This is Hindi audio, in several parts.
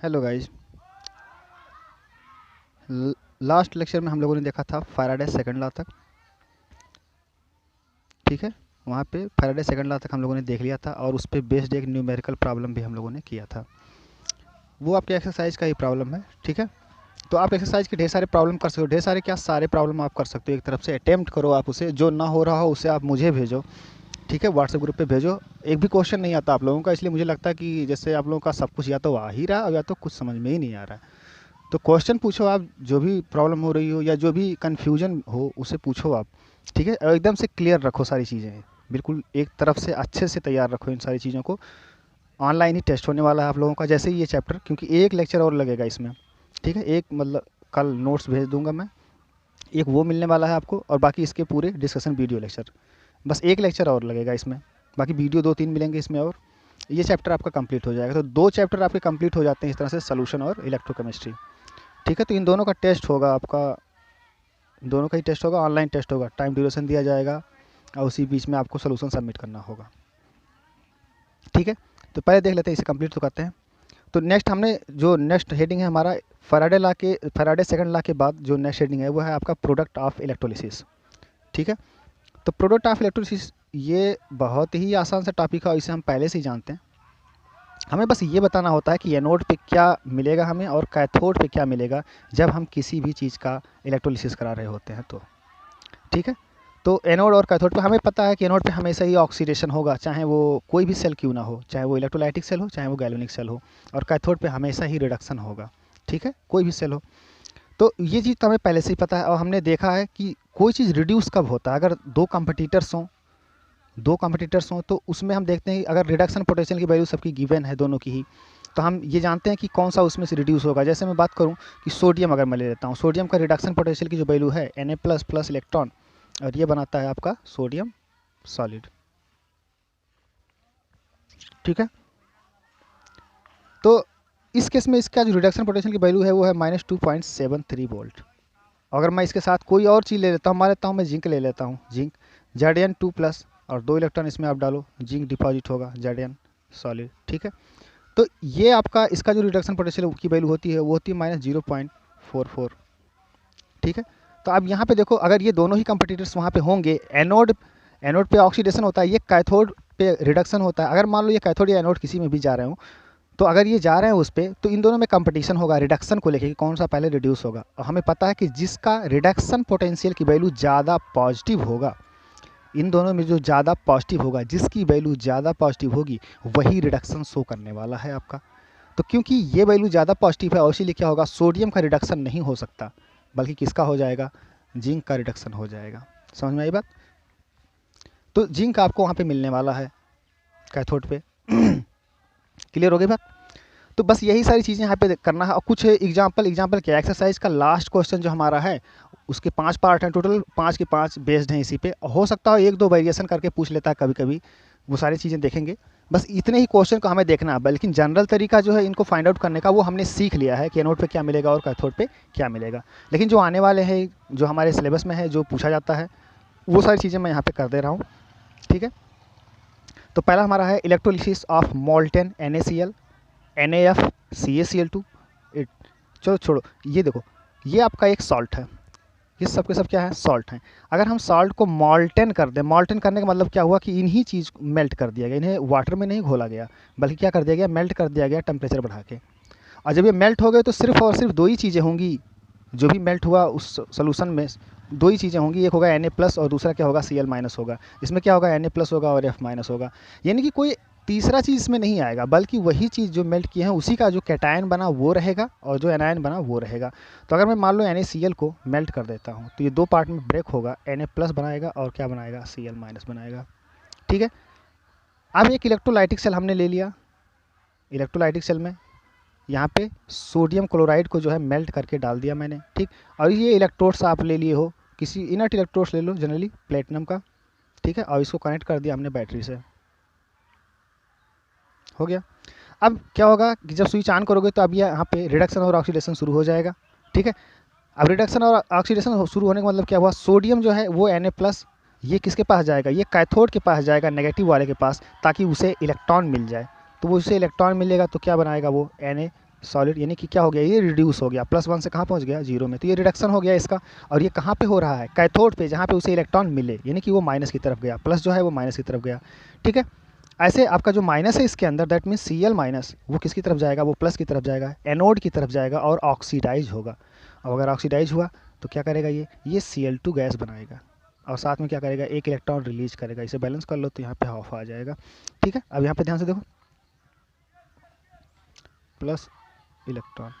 Hello guys. लास्ट लेक्चर में हम लोगों ने देखा था फैराडे सेकंड लॉ तक। ठीक है, वहाँ पे फैराडे सेकंड लॉ तक हम लोगों ने देख लिया था और उस पर बेस्ड एक न्यूमेरिकल प्रॉब्लम भी हम लोगों ने किया था। वो आपके एक्सरसाइज का ही प्रॉब्लम है। ठीक है, तो आप एक्सरसाइज के ढेर सारे प्रॉब्लम कर सकते हो। ढेर सारे क्या, सारे प्रॉब्लम आप कर सकते हो। एक तरफ से अटेम्प्ट करो आप उसे, जो ना हो रहा हो उसे आप मुझे भेजो। ठीक है, व्हाट्सएप ग्रुप पे भेजो। एक भी क्वेश्चन नहीं आता आप लोगों का, इसलिए मुझे लगता है कि जैसे आप लोगों का सब कुछ या तो आ ही रहा है या तो कुछ समझ में ही नहीं आ रहा है। तो क्वेश्चन पूछो आप, जो भी प्रॉब्लम हो रही हो या जो भी कन्फ्यूजन हो उसे पूछो आप। ठीक है, और एकदम से क्लियर रखो सारी चीज़ें, बिल्कुल एक तरफ से अच्छे से तैयार रखो इन सारी चीज़ों को। ऑनलाइन ही टेस्ट होने वाला है आप लोगों का जैसे ही ये चैप्टर, क्योंकि एक लेक्चर और लगेगा इसमें। ठीक है, एक मतलब कल नोट्स भेज दूंगा मैं, एक वो मिलने वाला है आपको, और बाकी इसके पूरे डिस्कशन वीडियो लेक्चर। बस एक लेक्चर और लगेगा इसमें, बाकी वीडियो 2-3 मिलेंगे इसमें, और ये चैप्टर आपका कंप्लीट हो जाएगा। तो 2 चैप्टर आपके कंप्लीट हो जाते हैं इस तरह से, सोल्यूशन और इलेक्ट्रोकेमिस्ट्री। ठीक है, तो इन दोनों का टेस्ट होगा आपका, दोनों का ही टेस्ट होगा, ऑनलाइन टेस्ट होगा, टाइम ड्यूरेशन दिया जाएगा और उसी बीच में आपको सोल्यूशन सबमिट करना होगा। ठीक है, तो पहले देख लेते हैं, इसे कंप्लीट तो करते हैं। तो नेक्स्ट हमने जो नेक्स्ट हेडिंग है हमारा, फैराडे सेकंड लॉ के बाद जो नेक्स्ट हेडिंग है वो है आपका प्रोडक्ट ऑफ इलेक्ट्रोलिसिस। ठीक है, तो प्रोडक्ट ऑफ इलेक्ट्रोलिसिस ये बहुत ही आसान सा टॉपिक है और इसे हम पहले से ही जानते हैं। हमें बस ये बताना होता है कि एनोड पे क्या मिलेगा हमें और कैथोड पे क्या मिलेगा जब हम किसी भी चीज़ का इलेक्ट्रोलिसिस करा रहे होते हैं तो। ठीक है, तो एनोड और कैथोड पे हमें पता है कि एनोड पे हमेशा ही ऑक्सीडेशन होगा, चाहे वो कोई भी सेल क्यों ना हो, चाहे वो इलेक्ट्रोलाइटिक सेल हो चाहे वो गैल्वेनिक सेल हो, और कैथोड पे हमेशा ही रिडक्शन होगा। ठीक है, कोई भी सेल हो। तो ये चीज़ तो हमें पहले से ही पता है और हमने देखा है कि कोई चीज़ रिड्यूस कब होता है। अगर दो कंपटीटर्स हों तो उसमें हम देखते हैं कि अगर रिडक्शन पोटेंशियल की वैल्यू सबकी गिवन है दोनों की ही, तो हम ये जानते हैं कि कौन सा उसमें से रिड्यूस होगा। जैसे मैं बात करूं कि सोडियम अगर मैं ले लेता हूं, सोडियम का रिडक्शन पोटेंशियल की जो वैल्यू है Na++ इलेक्ट्रॉन, और ये बनाता है आपका सोडियम सॉलिड। ठीक है, तो इस केस में इसका जो रिडक्शन पोटेंशियल की वैल्यू है वो है -2.73 वोल्ट। अगर मैं इसके साथ कोई और चीज़ ले लेता हूँ, मान लेता हूँ मैं जिंक ले लेता हूँ, जिंक Zn2+ और 2 इलेक्ट्रॉन इसमें आप डालो, जिंक डिपॉजिट होगा Zn सॉलिड। ठीक है, तो ये आपका इसका जो रिडक्शन पोटेंशियल की वैल्यू होती है वो होती है -0.44। ठीक है, तो अब यहाँ पे देखो, अगर ये दोनों ही कंपटीटर्स वहाँ पे होंगे, एनोड पे ऑक्सीडेशन होता है, ये कैथोड पे रिडक्शन होता है। अगर मान लो ये कैथोड या एनोड किसी में भी जा रहे हो, तो अगर ये जा रहे हैं उस पर, तो इन दोनों में कंपटीशन होगा रिडक्शन को लेकर कि कौन सा पहले रिड्यूस होगा। और हमें पता है कि जिसका रिडक्शन पोटेंशियल की वैल्यू ज़्यादा पॉजिटिव होगा, इन दोनों में जो ज़्यादा पॉजिटिव होगा, जिसकी वैल्यू ज़्यादा पॉजिटिव होगी वही रिडक्शन शो करने वाला है आपका। तो क्योंकि ये वैल्यू ज़्यादा पॉजिटिव है, और इसीलिए क्या होगा, सोडियम का रिडक्शन नहीं हो सकता, बल्कि किसका हो जाएगा, जिंक का रिडक्शन हो जाएगा। समझ में आई बात? तो जिंक आपको वहाँ पे मिलने वाला है कैथोड पे। क्लियर हो गई बात? तो बस यही सारी चीज़ें यहाँ पे करना है, और कुछ एग्जाम्पल क्या, एक्सरसाइज का लास्ट क्वेश्चन जो हमारा है उसके 5 पार्ट हैं, टोटल 5 के 5 बेस्ड हैं इसी पे। हो सकता है 1-2 वेरिएशन करके पूछ लेता है कभी कभी, वो सारी चीज़ें देखेंगे। बस इतने ही क्वेश्चन को हमें देखना है, बल्कि जनरल तरीका जो है इनको फाइंड आउट करने का वो हमने सीख लिया है कि एनोड पे क्या मिलेगा और कैथोड पे क्या मिलेगा। लेकिन जो आने वाले हैं, जो हमारे सिलेबस में है, जो पूछा जाता है, वो सारी चीज़ें मैं यहाँ पे कर दे रहा हूँ। ठीक है, तो पहला हमारा है electrolysis of molten NaCl, NaF, CaCl2। चलो छोड़ो, ये देखो, ये आपका एक सॉल्ट है, ये सब के सब क्या है, सॉल्ट हैं। अगर हम सॉल्ट को मॉल्टन कर दें, मॉल्टन करने का मतलब क्या हुआ कि इन्हीं चीज़ मेल्ट कर दिया गया, इन्हें वाटर में नहीं घोला गया, बल्कि क्या कर दिया गया, मेल्ट कर दिया गया टेम्परेचर बढ़ा के। और जब ये मेल्ट हो गए तो सिर्फ और सिर्फ 2 ही चीज़ें होंगी, जो भी मेल्ट हुआ उस सोल्यूशन में 2 ही चीज़ें होंगी, एक होगा Na+ और दूसरा क्या होगा, Cl- होगा। इसमें क्या होगा, Na+ होगा और F- होगा। यानी कि कोई तीसरा चीज़ इसमें नहीं आएगा, बल्कि वही चीज़ जो मेल्ट किए हैं उसी का जो कैटायन बना वो रहेगा और जो एनायन बना वो रहेगा। तो अगर मैं मान लो NaCl को मेल्ट कर देता हूँ तो ये 2 पार्ट में ब्रेक होगा, Na+ बनाएगा और क्या बनाएगा, Cl- बनाएगा। ठीक है, अब एक इलेक्ट्रोलाइटिक सेल हमने ले लिया, इलेक्ट्रोलाइटिक सेल में यहाँ पे सोडियम क्लोराइड को जो है मेल्ट करके डाल दिया मैंने। ठीक, और ये इलेक्ट्रोड्स आप ले लिए हो, किसी इनर्ट इलेक्ट्रोड्स ले लो, जनरली प्लेटिनम का। ठीक है, और इसको कनेक्ट कर दिया हमने बैटरी से, हो गया। अब क्या होगा कि जब स्विच ऑन करोगे तो अब ये यहाँ पे रिडक्शन और ऑक्सीडेशन शुरू हो जाएगा। ठीक है, अब रिडक्शन और ऑक्सीडेशन शुरू होने का मतलब क्या हुआ, सोडियम जो है वो Na+, ये किसके पास जाएगा, ये कैथोड के पास जाएगा, नेगेटिव वाले के पास, ताकि उसे इलेक्ट्रॉन मिल जाए। तो वो उसे इलेक्ट्रॉन मिलेगा तो क्या बनाएगा वो, Na सॉलिड, यानी कि क्या हो गया, ये रिड्यूस हो गया, +1 से कहाँ पहुँच गया, 0 में, तो ये रिडक्शन हो गया इसका। और ये कहाँ पे हो रहा है, कैथोड पे, जहाँ पे उसे इलेक्ट्रॉन मिले, यानी कि वो माइनस की तरफ गया, प्लस जो है वो माइनस की तरफ गया। ठीक है, ऐसे आपका जो माइनस है इसके अंदर, दैट मीन्स Cl माइनस, वो किसकी तरफ जाएगा, वो प्लस की तरफ जाएगा, एनोड की तरफ जाएगा और ऑक्सीडाइज होगा। और अगर ऑक्सीडाइज हुआ तो क्या करेगा, ये Cl2 गैस बनाएगा और साथ में क्या करेगा, एक इलेक्ट्रॉन रिलीज करेगा। इसे बैलेंस कर लो तो यहाँ पे हाफ आ जाएगा। ठीक है, अब यहाँ पे ध्यान से देखो, प्लस इलेक्ट्रॉन,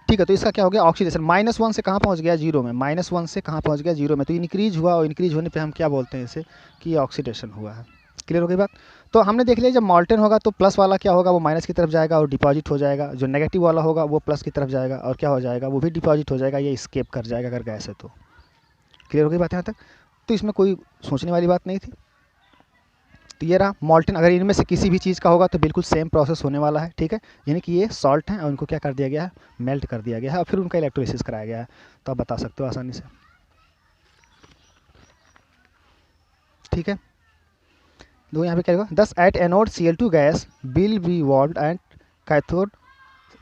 ठीक है, तो इसका क्या हो गया, ऑक्सीडेशन, -1 से कहाँ पहुँच गया, 0 में, -1 से कहाँ पहुँच गया, 0 में, तो इंक्रीज हुआ, और इंक्रीज होने पे हम क्या बोलते हैं इसे, कि ये ऑक्सीडेशन हुआ है। क्लियर हो गई बात। तो हमने देख लिया जब मॉल्टन होगा तो प्लस वाला क्या होगा, वो माइनस की तरफ जाएगा और डिपॉजिट हो जाएगा, जो नेगेटिव वाला होगा वो प्लस की तरफ जाएगा और क्या हो जाएगा, वो भी डिपॉजिट हो जाएगा, ये स्केप कर जाएगा अगर गैस है तो। क्लियर हो गई बात यहाँ तक, तो इसमें कोई सोचने वाली बात नहीं थी। तो ये रहा मॉल्टन, अगर इनमें से किसी भी चीज़ का होगा तो बिल्कुल सेम प्रोसेस होने वाला है। ठीक है, यानी कि ये सॉल्ट हैं और उनको क्या कर दिया गया है, मेल्ट कर दिया गया है और फिर उनका इलेक्ट्रोलिसिस कराया गया है, तो आप बता सकते हो आसानी से। ठीक है, दो यहाँ पे क्या होगा, दस at anode Cl2 gas will be valve and cathode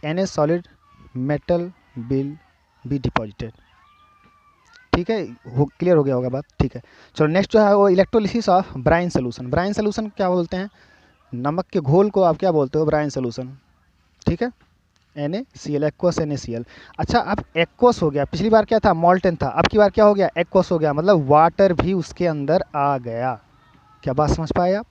Na solid metal will be deposited. ठीक है, क्लियर हो गया होगा बात। ठीक है, चलो नेक्स्ट जो है वो electrolysis of brine solution. Brine solution क्या बोलते हैं, नमक के घोल को आप क्या बोलते हो, ब्राइन सोल्यूशन। ठीक है, NaCl, एक्वस NaCl। अच्छा, अब एक्वस हो गया, पिछली बार क्या था, मॉल्टन था, अब की बार क्या हो गया, एक्वस हो गया, मतलब वाटर भी उसके अंदर आ गया। क्या बात समझ पाए आप।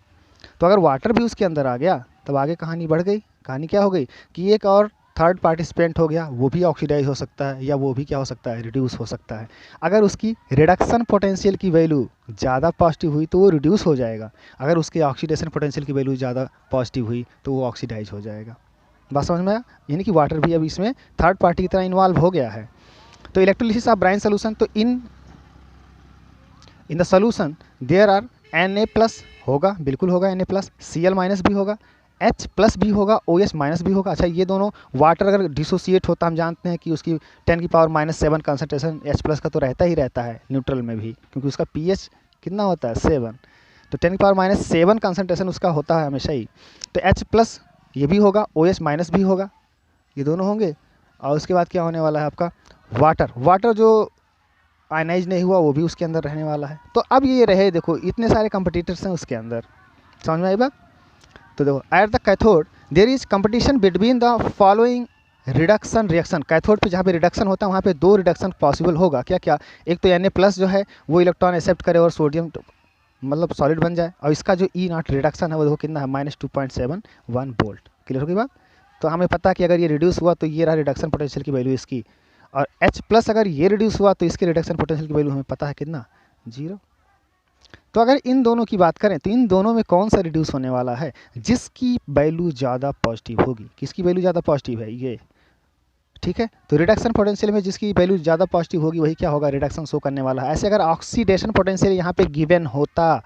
तो अगर वाटर भी उसके अंदर आ गया तब आगे कहानी बढ़ गई। कहानी क्या हो गई कि एक और थर्ड पार्टिसिपेंट हो गया, वो भी ऑक्सीडाइज हो सकता है या वो भी क्या हो सकता है, रिड्यूस हो सकता है। अगर उसकी रिडक्शन पोटेंशियल की वैल्यू ज़्यादा पॉजिटिव हुई तो वो रिड्यूस हो जाएगा, अगर उसके ऑक्सीडेशन पोटेंशियल की वैल्यू ज़्यादा पॉजिटिव हुई तो वो ऑक्सीडाइज हो जाएगा। बात समझ में आया, यानी कि वाटर भी अब इसमें थर्ड पार्टी की तरह इन्वॉल्व हो गया है। तो इलेक्ट्रोलिसिस ऑफ ब्राइन सोल्यूशन, तो in the solution there are Na+ होगा, बिल्कुल होगा Na+, Cl- भी होगा, H+ भी होगा, OH- भी होगा। अच्छा, ये दोनों वाटर अगर डिसोसिएट होता, हम जानते हैं कि उसकी 10⁻⁷ कंसनट्रेशन H+ का तो रहता ही रहता है न्यूट्रल में भी, क्योंकि उसका pH कितना होता है, 7, तो 10⁻⁷ कंसनट्रेशन उसका होता है हमेशा ही। तो H+ ये भी होगा, OH- भी होगा, ये दोनों होंगे। और उसके बाद क्या होने वाला है आपका, वाटर जो आयनाइज नहीं हुआ वो भी उसके अंदर रहने वाला है। तो अब ये रहे, देखो इतने सारे कंपटीटर्स हैं उसके अंदर, समझ में आई बात। तो देखो, at the cathode there is competition between the following reduction reaction. Cathode पे जहाँ पे रिडक्शन होता है वहाँ पे दो रिडक्शन पॉसिबल होगा, क्या क्या, एक तो Na+ जो है वो इलेक्ट्रॉन एक्सेप्ट करे और सोडियम मतलब सॉलिड बन जाए, और इसका जो E0 रिडक्शन है वो देखो कितना है, -2.71 वोल्ट। क्लियर हो गई बात। तो हमें पता है कि अगर ये रिड्यूस हुआ तो ये रहा रिडक्शन पोटेंशियल की वैल्यू इसकी, और H+ अगर ये रिड्यूस हुआ तो इसके रिडक्शन पोटेंशियल की वैल्यू हमें पता है कितना, 0। तो अगर इन दोनों की बात करें तो इन दोनों में कौन सा रिड्यूस होने वाला है, जिसकी वैल्यू ज़्यादा पॉजिटिव होगी, किसकी वैल्यू ज़्यादा पॉजिटिव है, ये। ठीक है, तो रिडक्शन पोटेंशियल में जिसकी वैल्यू ज़्यादा पॉजिटिव होगी वही क्या होगा, रिडक्शन शो करने वाला है। ऐसे अगर ऑक्सीडेशन पोटेंशियल यहाँ पे गिवन होता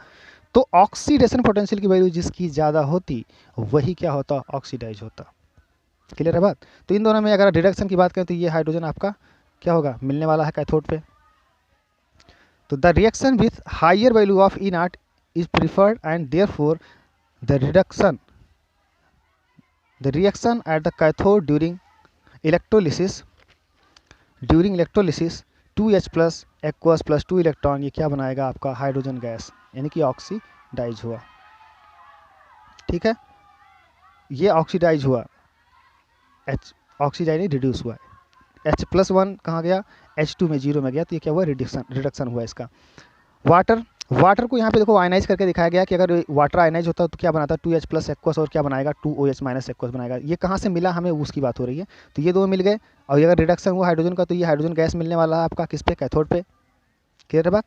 तो ऑक्सीडेशन पोटेंशियल की वैल्यू जिसकी ज़्यादा होती वही क्या होता, ऑक्सीडाइज होता। क्लियर है बात। तो इन दोनों में अगर रिडक्शन की बात करें तो ये हाइड्रोजन आपका क्या होगा, मिलने वाला है कैथोड पे। तो the reaction with higher value of E0 is preferred and therefore the reaction at the cathode during electrolysis 2H+ aqueous + 2 electron, ये क्या बनाएगा आपका, हाइड्रोजन गैस, यानी कि ऑक्सीडाइज हुआ। ठीक है, ये ऑक्सीडाइज हुआ, ऑक्सीडाइज रिड्यूस हुआ, H+1 कहाँ गया, H2 में 0 में गया, तो ये क्या हुआ, रिडक्शन हुआ इसका। वाटर को यहाँ पे देखो आयनाइज करके दिखाया गया कि अगर वाटर आयनाइज होता तो क्या बनाता, 2H+ एक्वस और क्या बनाएगा, 2OH- एक्वस बनाएगा। ये कहाँ से मिला हमें, उसकी बात हो रही है। तो ये दो मिल गए, और अगर रिडक्शन हुआ हाइड्रोजन का तो ये हाइड्रोजन गैस मिलने वाला है आपका किस पे, कैथोड पे। क्लियर है बात।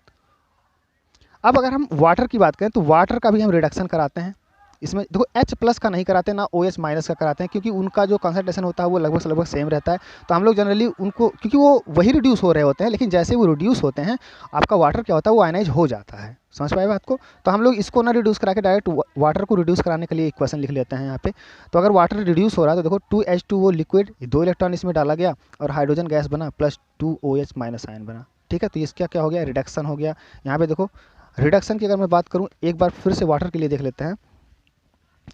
अब अगर हम वाटर की बात करें तो वाटर का भी हम रिडक्शन कराते हैं, इसमें देखो H+ का नहीं कराते ना OH- का कराते हैं, क्योंकि उनका जो कंसंट्रेशन होता है वो लगभग सेम रहता है। तो हम लोग जनरली उनको, क्योंकि वो वही रिड्यूस हो रहे होते हैं, लेकिन जैसे वो रिड्यूस होते हैं आपका वाटर क्या होता है, वो आयनाइज हो जाता है। समझ पाए बात को। तो हम लोग इसको ना रिड्यूस करा के डायरेक्ट वाटर को रिड्यूस कराने के लिए इक्वेशन लिख लेते हैं यहाँ पे। तो अगर वाटर रिड्यूस हो रहा है तो देखो 2H2 वो लिक्विड, 2 इलेक्ट्रॉन इसमें डाला गया और हाइड्रोजन गैस बना +2OH- आयन बना। ठीक है, तो इसका क्या हो गया, रिडक्शन हो गया। यहाँ पे देखो रिडक्शन की अगर मैं बात करूँ, एक बार फिर से वाटर के लिए देख लेते हैं।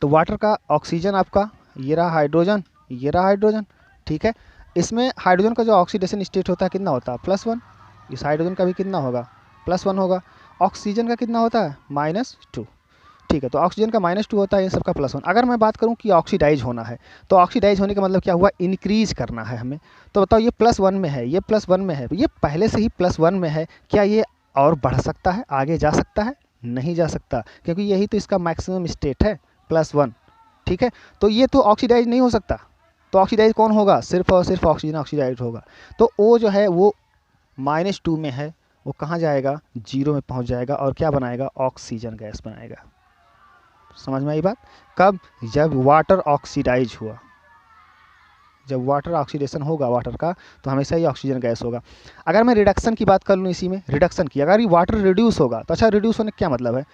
तो वाटर का ऑक्सीजन आपका ये रहा हाइड्रोजन, ये रहा हाइड्रोजन, ठीक है। इसमें हाइड्रोजन का जो ऑक्सीडेशन स्टेट होता है कितना होता है, +1। इस हाइड्रोजन का भी कितना होगा, +1 होगा। ऑक्सीजन का कितना होता है, -2, ठीक है। तो ऑक्सीजन का -2 होता है, इन सबका +1। अगर मैं बात करूं कि ऑक्सीडाइज होना है, तो ऑक्सीडाइज होने का मतलब क्या हुआ, इंक्रीज करना है हमें। तो बताओ ये +1 में है, ये +1 में है, ये पहले से ही +1 में है, क्या ये और बढ़ सकता है, आगे जा सकता है, नहीं जा सकता, क्योंकि यही तो इसका मैक्सिमम स्टेट है, +1, ठीक है। तो ये तो ऑक्सीडाइज नहीं हो सकता। तो ऑक्सीडाइज कौन होगा, सिर्फ और सिर्फ ऑक्सीजन ऑक्सीडाइज होगा। तो ओ जो है वो -2 में है, वो कहाँ जाएगा, 0 में पहुँच जाएगा और क्या बनाएगा, ऑक्सीजन गैस बनाएगा। समझ में आई बात। कब, जब वाटर ऑक्सीडाइज हुआ, जब वाटर ऑक्सीडेशन होगा वाटर का, तो हमेशा ही ऑक्सीजन गैस होगा। अगर मैं रिडक्शन की बात कर लूँ, इसी में रिडक्शन की, अगर ये वाटर रिड्यूस होगा तो अच्छा, रिड्यूस होने का क्या मतलब है,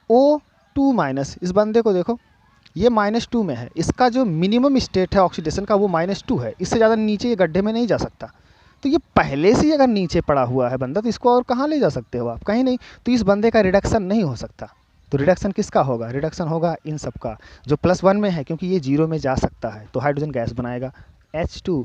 O2-, इस बंदे को देखो ये -2 में है, इसका जो मिनिमम स्टेट है ऑक्सीडेशन का वो -2 है, इससे ज़्यादा नीचे ये गड्ढे में नहीं जा सकता। तो ये पहले से ही अगर नीचे पड़ा हुआ है बंदा, तो इसको और कहाँ ले जा सकते हो आप, कहीं नहीं। तो इस बंदे का रिडक्शन नहीं हो सकता। तो रिडक्शन किसका होगा, रिडक्शन होगा इन सब का, जो +1 में है, क्योंकि ये 0 में जा सकता है, तो हाइड्रोजन गैस बनाएगा, H2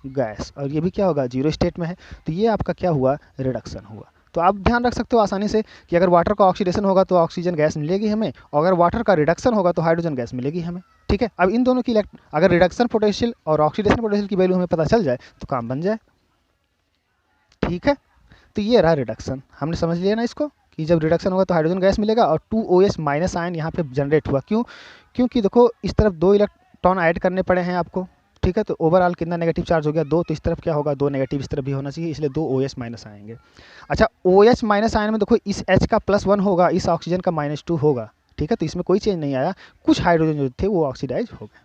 गैस, और ये भी क्या होगा, 0 स्टेट में है। तो ये आपका क्या हुआ, रिडक्शन हुआ। तो आप ध्यान रख सकते हो आसानी से कि अगर वाटर का ऑक्सीडेशन होगा तो ऑक्सीजन गैस मिलेगी हमें, और अगर वाटर का रिडक्शन होगा तो हाइड्रोजन गैस मिलेगी हमें, ठीक है। अब इन दोनों की अगर रिडक्शन पोटेंशियल और ऑक्सीडेशन पोटेंशियल की वैल्यू हमें पता चल जाए तो काम बन जाए, ठीक है। तो ये रहा रिडक्शन, हमने समझ लिया ना इसको, कि जब रिडक्शन होगा तो हाइड्रोजन गैस मिलेगा और 2OH- आयन यहाँ पे जनरेट हुआ। क्यों, क्योंकि देखो इस तरफ 2 इलेक्ट्रॉन ऐड करने पड़े हैं आपको, ठीक है। तो ओवरऑल कितना नेगेटिव चार्ज हो गया, 2, तो इस तरफ क्या होगा, 2 नेगेटिव इस तरफ भी होना चाहिए, इसलिए 2 OH- आएंगे। अच्छा, OH- आयन में देखो इस H का +1 होगा, इस ऑक्सीजन का -2 होगा, ठीक है। तो इसमें कोई चेंज नहीं आया, कुछ हाइड्रोजन जो थे वो ऑक्सीडाइज हो गए,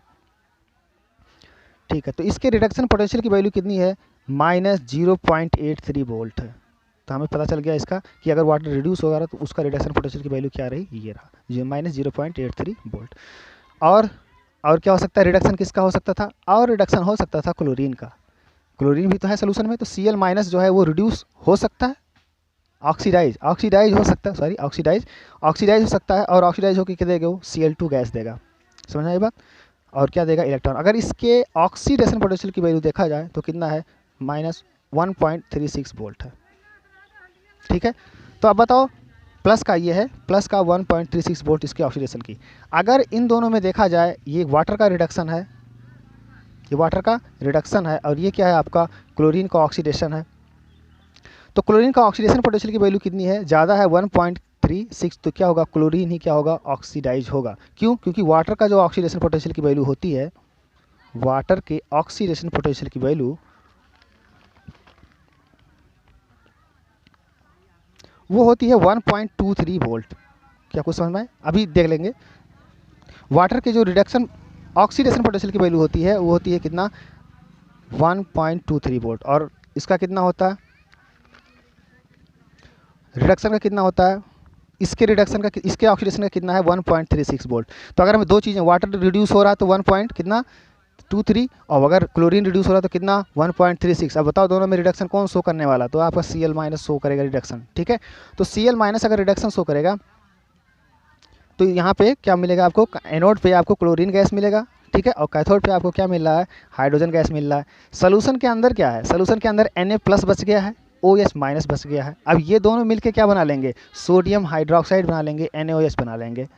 ठीक है। तो इसके रिडक्शन पोटेंशियल की वैल्यू कितनी है, -0.83 वोल्ट है। तो हमें पता चल गया इसका कि अगर वाटर रिड्यूस होगा तो उसका रिडक्शन पोटेंशियल की वैल्यू क्या रही, ये रहा, -0.83 वोल्ट। और क्या हो सकता है, रिडक्शन किसका हो सकता था, और रिडक्शन हो सकता था क्लोरीन का। क्लोरीन भी तो है सोल्यूशन में, तो Cl- जो है वो रिड्यूस हो सकता है, ऑक्सीडाइज हो सकता है, सॉरी ऑक्सीडाइज हो सकता है, और ऑक्सीडाइज होकर क्या देगा वो, Cl2 गैस देगा। समझ आई बात। और क्या देगा, इलेक्ट्रॉन। अगर इसके ऑक्सीडेशन पोटेंशियल की वैल्यू देखा जाए तो कितना है, -1.36 वोल्ट है, ठीक है। तो अब बताओ, प्लस का ये है, प्लस का 1.36 वोल्ट इसके ऑक्सीडेशन की। अगर इन दोनों में देखा जाए, ये वाटर का रिडक्शन है, ये वाटर का रिडक्शन है, और ये क्या है आपका, क्लोरीन का ऑक्सीडेशन है। तो क्लोरीन का ऑक्सीडेशन पोटेंशियल की वैल्यू कितनी है, ज़्यादा है 1.36, तो क्या होगा, क्लोरीन ही क्या होगा, ऑक्सीडाइज होगा। क्यों, क्योंकि वाटर का जो ऑक्सीडेशन पोटेंशियल की वैल्यू होती है, वाटर के ऑक्सीडेशन पोटेंशियल की वैल्यू वो होती है 1.23 वोल्ट। क्या कुछ समझ में आए, अभी देख लेंगे। वाटर के जो रिडक्शन ऑक्सीडेशन पोटेंशियल की वैल्यू होती है वो होती है कितना, 1.23 वोल्ट, और इसका कितना होता है, रिडक्शन का कितना होता है, इसके रिडक्शन का, इसके ऑक्सीडेशन का कितना है, 1.36 वोल्ट। तो अगर हमें दो चीज़ें, वाटर रिड्यूस हो रहा है तो 1.23, और अगर क्लोरीन रिड्यूस हो रहा है तो कितना, 1.36। अब बताओ दोनों में रिडक्शन कौन शो करने वाला, तो आपका Cl- शो करेगा रिडक्शन, ठीक है। तो Cl- अगर रिडक्शन शो करेगा तो यहाँ पे क्या मिलेगा आपको, एनोड पे आपको क्लोरीन गैस मिलेगा, ठीक है, और कैथोड पे आपको क्या मिल रहा है, हाइड्रोजन गैस मिल रहा है। सोल्यूशन के अंदर क्या है, सोल्यूशन के अंदर Na+ बच गया है, OH- बच गया है। अब ये दोनों मिलके क्या बना लेंगे, सोडियम हाइड्रोक्साइड बना लेंगे, NaOH बना लेंगे।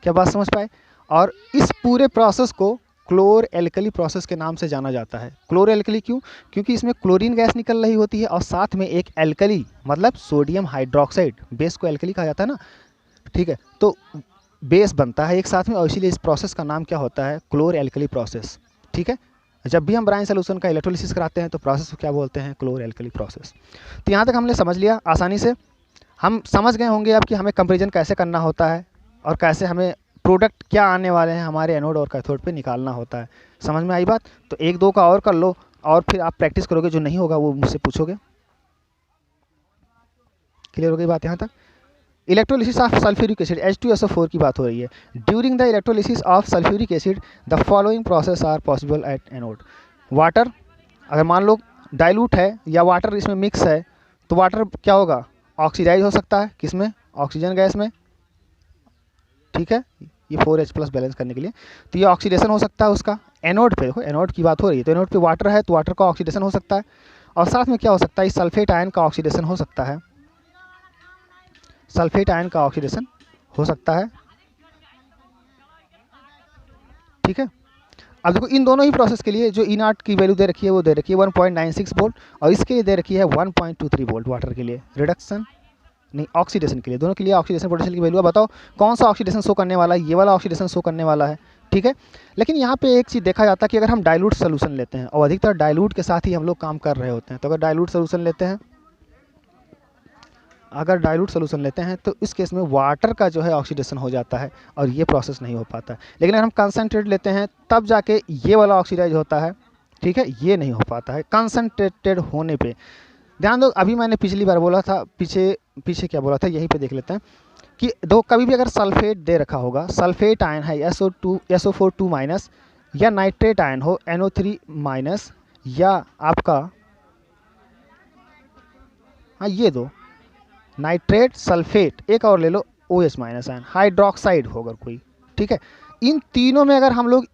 क्या बात समझ पाए। और इस पूरे प्रोसेस को क्लोर एल्कली प्रोसेस के नाम से जाना जाता है। क्लोर एल्कली क्यों, क्योंकि इसमें क्लोरीन गैस निकल रही होती है और साथ में एक एल्कली, मतलब सोडियम हाइड्रोक्साइड, बेस को एल्कली कहा जाता है ना, ठीक है। तो बेस बनता है एक साथ में, और इसीलिए इस प्रोसेस का नाम क्या होता है, क्लोर एल्कली प्रोसेस, ठीक है। जब भी हम ब्राइन सोल्यूशन का इलेक्ट्रोलिसिस कराते हैं तो प्रोसेस को क्या बोलते हैं, क्लोर एल्कली प्रोसेस। तो यहाँ तक हमने समझ लिया आसानी से, हम समझ गए होंगे अब कि हमें कंपेरिजन कैसे करना होता है और कैसे हमें प्रोडक्ट क्या आने वाले हैं हमारे एनोड और कैथोड पे निकालना होता है। समझ में आई बात। तो 1-2 का और कर लो, और फिर आप प्रैक्टिस करोगे, जो नहीं होगा वो मुझसे पूछोगे। क्लियर हो गई बात यहाँ तक। Electrolysis of sulphuric acid H2SO4 की बात हो रही है। During the electrolysis of sulphuric acid the following process are possible at anode. Water अगर मान लो डाइल्यूट है या वाटर इसमें मिक्स है, तो वाटर क्या होगा, ऑक्सीडाइज हो सकता है, किसमें, ऑक्सीजन गैस में, ठीक है, ये 4H+ बैलेंस करने के लिए। तो ये ऑक्सीडेशन हो सकता है उसका एनोड पे, देखो एनोड की बात हो रही है, तो एनोड पे वाटर है तो वाटर का ऑक्सीडेशन हो सकता है। और साथ में क्या हो सकता है, सल्फेट आयन का ऑक्सीडेशन हो सकता है, सल्फेट आयन का ऑक्सीडेशन हो सकता है, ठीक है। अब देखो इन दोनों ही प्रोसेस के लिए जो E0 की वैल्यू दे रखी है वो दे रखी है 1.96 वोल्ट, और इसके लिए दे रखी है 1.23 वोल्ट वाटर के लिए, रिडक्शन नहीं ऑक्सीडेशन के लिए, दोनों के लिए ऑक्सीडेशन पोटेंशियल की वैल्यू है। बताओ कौन सा ऑक्सीडेशन शो करने वाला है, ये वाला ऑक्सीडेशन शो करने वाला है, ठीक है। लेकिन यहाँ पे एक चीज़ देखा जाता है कि अगर हम डाइल्यूट सोल्यूशन लेते हैं, और अधिकतर डाइल्यूट के साथ ही हम लोग काम कर रहे होते हैं, तो अगर डाइल्यूट सोल्यूशन लेते हैं, अगर डाइल्यूट सोल्यूशन लेते हैं तो इस केस में वाटर का जो है ऑक्सीडेशन हो जाता है और ये प्रोसेस नहीं हो पाता है। लेकिन अगर हम कंसनट्रेट लेते हैं तब जाके ये वाला ऑक्सीडाइज होता है, ठीक है, ये नहीं हो पाता है कंसनट्रेटेड होने पे। ध्यान दो, अभी मैंने पिछली बार बोला था, पीछे क्या बोला था, यहीं पे देख लेते हैं कि दो कभी भी अगर सल्फेट दे रखा होगा, सल्फेट आयन है SO4 माइनस, या नाइट्रेट आयन हो NO3 माइनस, या आपका हाँ ये दो नाइट्रेट सल्फेट, एक और ले लो OH माइनस आयन, हाइड्रोक्साइड हो अगर कोई, ठीक है। इन तीनों में अगर हम लोग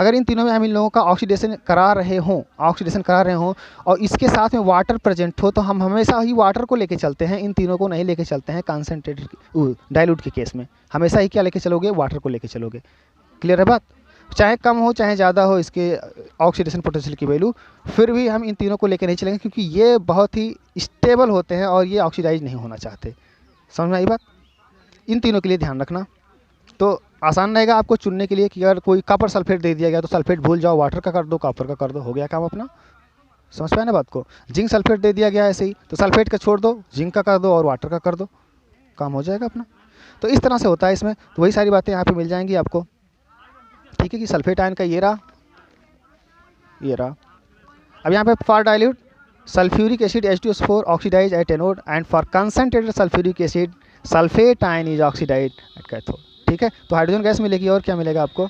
इन तीनों में हम इन लोगों का ऑक्सीडेशन करा रहे हों और इसके साथ में वाटर प्रेजेंट हो, तो हम हमेशा ही वाटर को लेके चलते हैं, इन तीनों को नहीं लेके चलते हैं कंसनट्रेटेड डाइल्यूट के केस में। हमेशा ही क्या लेके चलोगे, वाटर को लेके चलोगे। क्लियर है बात, चाहे कम हो चाहे ज़्यादा हो इसके ऑक्सीडेशन पोटेंशियल की वैल्यू, फिर भी हम इन तीनों को लेकर नहीं चलेंगे क्योंकि ये बहुत ही स्टेबल होते हैं और ये ऑक्सीडाइज नहीं होना चाहते। समझ में आई बात, इन तीनों के लिए ध्यान रखना। तो आसान रहेगा आपको चुनने के लिए कि अगर कोई कॉपर सल्फेट दे दिया गया तो सल्फेट भूल जाओ, वाटर का कर दो, कॉपर का कर दो, हो गया काम अपना। समझ पाए ना बात को। जिंक सल्फेट दे दिया गया ऐसे ही, तो सल्फेट का छोड़ दो, जिंक का कर दो और वाटर का कर दो, काम हो जाएगा अपना। तो इस तरह से होता है इसमें, तो वही सारी बातें यहाँ पे मिल जाएंगी आपको, ठीक है। कि सल्फेट आयन का ये रहा। अब यहाँ पे for dilute sulphuric acid H2SO4 oxidise at anode and for concentrated sulphuric acid sulphate ion is oxidise at cathode, ठीक है। तो हाइड्रोजन गैस मिलेगी और क्या मिलेगा आपको,